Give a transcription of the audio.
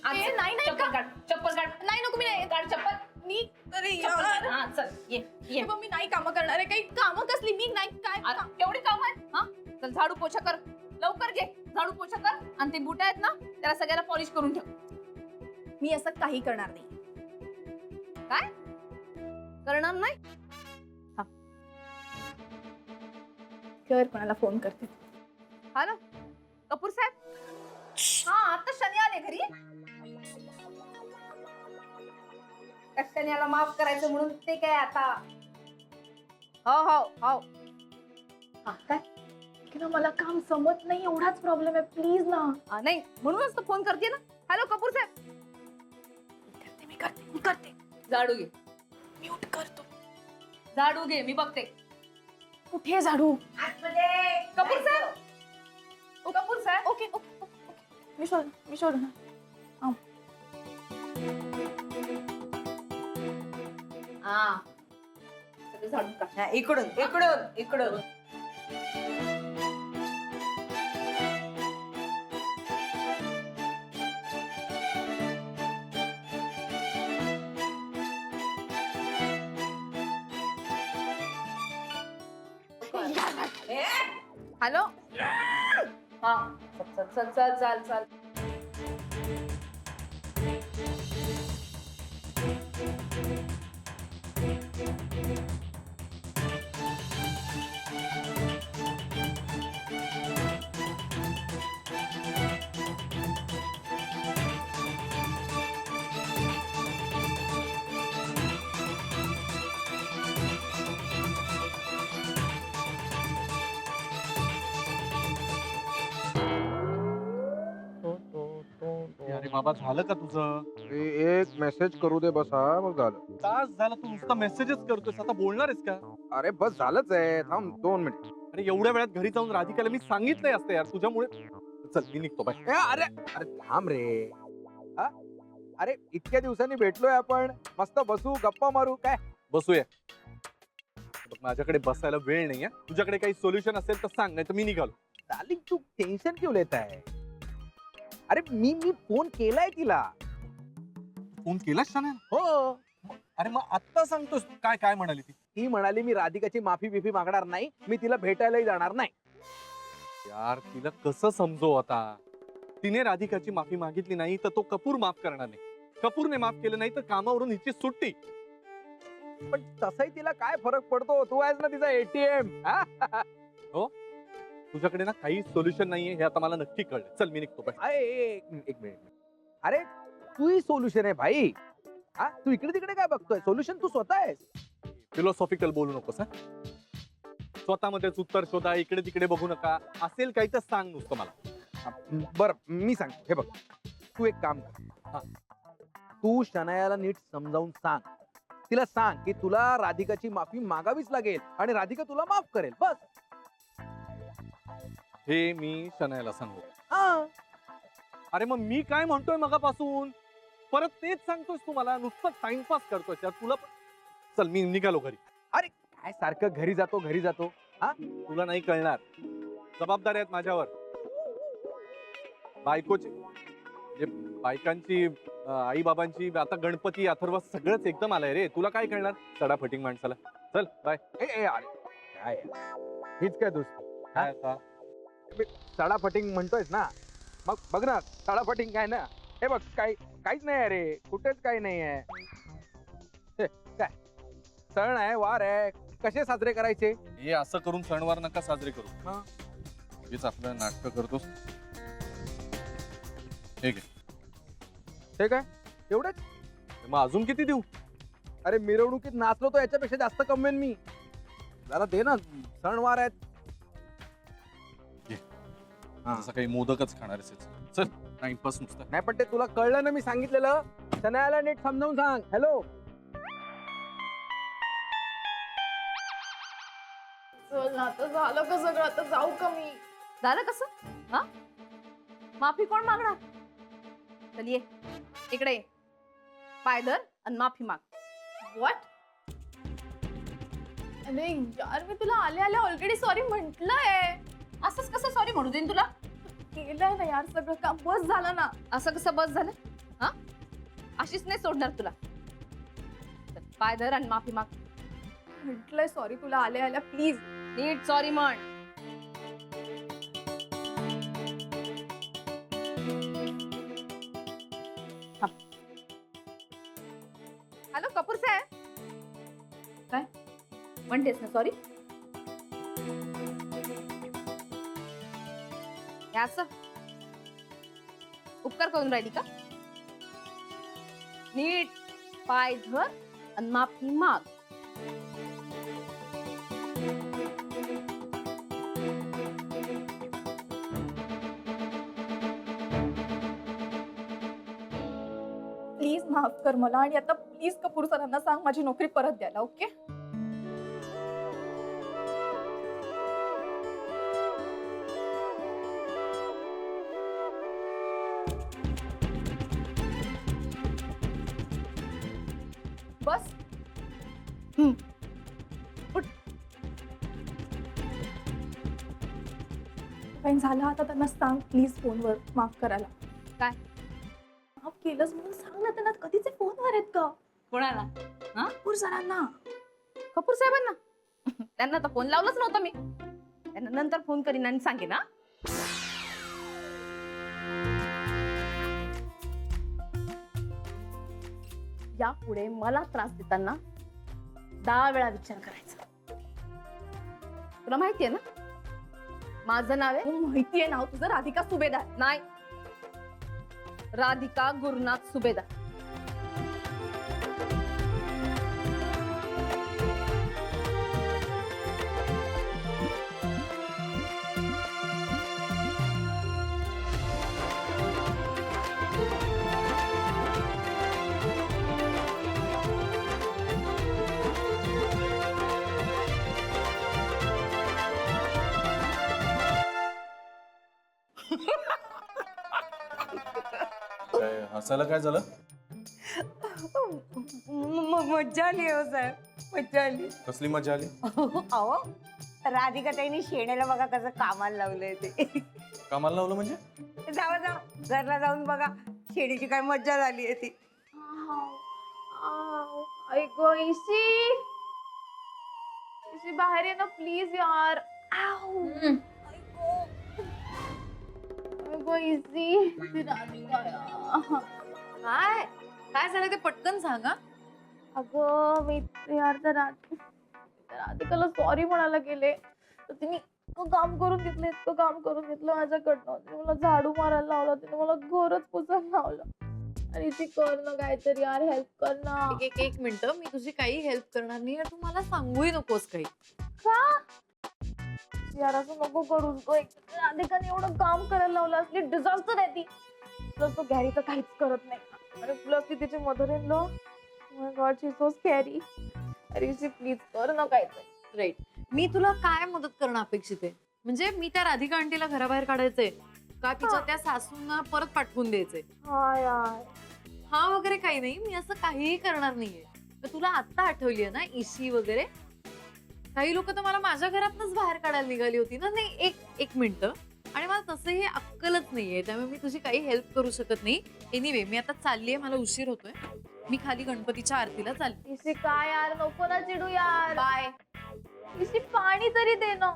नाही नाही चप्पल काढ, चप्पल काढ. नाही नको मी नाही काढ चप्पल. मी अरे चप्पल यार. काढ. हा चल ये ये. मी नाही कामं करणार आहे. काही कामं कसली मी नाही काय अरे, एवढी काम आहेत हा. चल झाडू पोछा कर, लवकर घे. झाडू पोछा कर आणि ते बुट आहेत ना त्याला सगळ्याला पॉलिश करून ठेव. मी असं काही करणार नाही. काय करणार नाही? कर कोणाला फोन करते. हॅलो कपूर साहेब. हा आता शनी आले घरी. त्या शनियाला माफ करायचं म्हणून ते काय आता. हो हो हो. हा, काय की ना मला काम समजत नाही एवढाच प्रॉब्लेम आहे. प्लीज ना. नाही म्हणूनच तर फोन करते ना. हॅलो कपूर साहेब. मी करते झाडू घे. म्यूट करतो. झाडू घे मी बघते. कुठे आहे झाडू? कपूर साहेब. कपूर साहेब. Okay okay okay. मी शोध ना. हा सगळं झाडू काढ. हा, इकडून इकडून इकडून. हॅलो. हा चल चल चल चल चल. अरे बाबा झालं का तुझं? एक मेसेज करू दे बस. हा मग झालं. तास झाला तू नुसता मेसेजच करतोयस. आता बोलणार आहेस का? अरे बस झालंच आहे. थांब 2 मिनिट. अरे एवढ्या वेळात घरी जाऊन राधिकाला मी सांगितलंय असतं यार तुझ्यामुळे. चल मी निघतो बाय. अरे अरे थांब रे. हा? अरे इतक्या दिवसांनी भेटलोय आपण. मस्त बसू गप्पा मारू काय. बसूया. बघ, माझ्याकडे बसायला वेळ नाहीये. तुझ्याकडे काही सोल्युशन असेल तर सांग, नाही तर मी निघालो. डार्लिंग तू टेन्शन क्यों लेत आहे? अरे मी फोन केलाय तिला. फोन केलास शाने? हो. अरे मग आत्ता सांगतोस काय काय म्हणाली ती? ती म्हणाली मी राधिकाची माफी बिफी मागणार नाही. मी तिला भेटायलाही जाणार नाही. यार तिला कसं समजव आता. तिने राधिकाची माफी मागितली नाही तर तो कपूर माफ करणार नाही. कपूरने माफ केलं नाही तर कामावरून हिची सुट्टी. पण तसंही तिला काय फरक पडतो. तू आहेस ना तिचा एटीएम. हो तुझ्याकडे ना काही सोल्युशन नाहीये हे आता मला नक्की कळलं. चल मी निघतो बाय. एक मिनिट. अरे तू ही सोल्युशन आहे भाई. हा तू इकडे तिकडे काय बघतोय. सोल्युशन तू स्वतः आहेस. फिलॉसॉफिकल बोलू नकोस. स्वतःमध्येच उत्तर शोधा. इकडे तिकडे बघू नका. असेल काही तर सांग नुसतं मला. बर मी सांगतो. हे बघ तू एक काम कर. हा. तू शनायाला नीट समजावून सांग. तिला सांग की तुला राधिकाची माफी मागावीच लागेल आणि राधिका तुला माफ करेल. बस. हे मी शनायाला सांगू. हा. अरे मग मी काय म्हणतोय मगापासून परत तेच सांगतोयस तू मला. नुसतं टाइमपास करतोय यार तुला. चल मी निघालो घरी. अरे काय सारखं घरी जातो घरी जातो. हा तुला नाही कळणार. जबाबदारी आहेत माझ्यावर. बायकोची म्हणजे बायकांची आई बाबांची आता गणपती अथर्व सगळंच एकदम आलंय रे. तुला काय कळणार सडाफटिंग माणसाला. चल बाय. अरे काय हीच काय दोस्ती. काय आता सडाफटिंग म्हणतोयस ना. मग बघ ना सडाफटिंग काय ना. हे बघ काहीच नाही अरे. कुठेच काही नाही आहे. काय सण आहे वार आहे कसे साजरे करायचे. हे असं करून सणवार नका साजरे करू. हा. हेच आपलं नाटक करतोस. ठीक आहे हे काय एवढंच. मग अजून किती देऊ? अरे मिरवणुकीत नाचलो तो याच्यापेक्षा जास्त कमवेन मी. जरा दे ना. सणवार आहेत. हा. जसं काही मोदकच खाणार असेल. चल टाइमपास नुसतं. नाही पण ते तुला कळलं ना. मी सांगितलेलं. शनायाला नीट समजावून सांग. हॅलो. चल ना आता झालं का सगळं. आता जाऊ का मी. झालं कसं? हा माफी कोण मागणार? चल ये इकडे ये. पाय धर आणि माफी माग. व्हॉट. अरे यार मी तुला आल्या ऑलरेडी सॉरी म्हंटलंय. असंच कसं सॉरी म्हणू देईन तुला? केलंय ना यार सगळं काम. बस झालं ना. असं कसं बस झालं? हा अशीच नाही सोडणार तुला. चल, पाय धर आणि माफी माग. म्हटलंय सॉरी तुला आल्या आल्या प्लीज. नीट सॉरी म्हण. हॅलो कपूर साहेब. काय म्हणतेस ना सॉरी? हे असं उपकार करून राहिली का? नीट पाय धर आणि माफी माग. प्लीज माफ कर मला आणि आता प्लीज कपूर सरांना सांग माझी नोकरी परत द्यायला. ओके बस. काही झालं आता त्यांना सांग प्लीज फोनवर माफ करायला. काय? माफ केलंच म्हणून सांग ना त्यांना. कधीचे फोनवर आहेत का कोणाला? कपूर सरांना. कपूर साहेबांना? त्यांना तर फोन लावलाच नव्हता मी. त्यांना नंतर फोन करीन आणि सांगेन. ना यापुढे मला त्रास देताना 10 वेळा विचार करायचा. तुला माहितीये ना माझं नाव आहे? माहितीये नाव तुझं राधिका सुभेदार. नाही, राधिका गुरुनाथ सुभेदार. काय हसायला काय झालं? मज्जा आली हो साहेब, मज्जा आली. कसली मजा आली? अहो राधिका ताईने शेण्याला बघा कसं कामाला लावलंय ते. कामाला लावलं म्हणजे? जावा घरला जाऊन बघा शेणीची काय मज्जा झाली आहे ती. ऐको इसी बाहेर ये ना प्लीज यार. ऐको इसी काय काय झालं ते पटकन सांगा. अगं मी यार त्या राधिकाला सॉरी म्हणायला गेले तर तिने इतकं काम करून घेतलं, इतकं काम करून घेतलं माझ्याकडनं. तिने मला झाडू मारायला लावला, तिने मला घरच पुसायला लावलं. आणि ती कर ना काहीतरी यार, हेल्प कर ना. एक मिनिट, मी तुझी काही हेल्प करणार नाही. तू मला सांगूही नकोस काही. का यार असं नको करूस गं. राधिकाने एवढं काम करायला लावलं, असली डिझास्टर आहे ती. प्लस तो गॅरी तर काहीच करत नाही. आणि प्लस ती तिची mother in law. My God she so scary. अरे प्लीज कर ना काहीतरी. राईट, मी तुला काय मदत करणं अपेक्षित आहे? म्हणजे मी त्या राधिका आंटीला घराबाहेर काढायचंय का तिच्या त्या सासूंना परत पाठवून द्यायचंय? हा यार, हा वगैरे काही नाही, मी असं काहीही करणार नाहीये. तर तुला आत्ता आठवली आहे ना इशी वगैरे? काही लोक तर मला माझ्या घरातनच बाहेर काढायला निघाली होती ना. नाही एक मिनिट, आणि मला तसंही अक्कलच नाहीये, त्यामुळे मी तुझी काही हेल्प करू शकत नाही. एनिवे मी आता चाललीये, मला उशीर होतोय. मी खाली गणपतीच्या आरतीला चालली. इसी काय यार, नको ना चिडू यार. बाय. इसी पाणी तरी दे ना.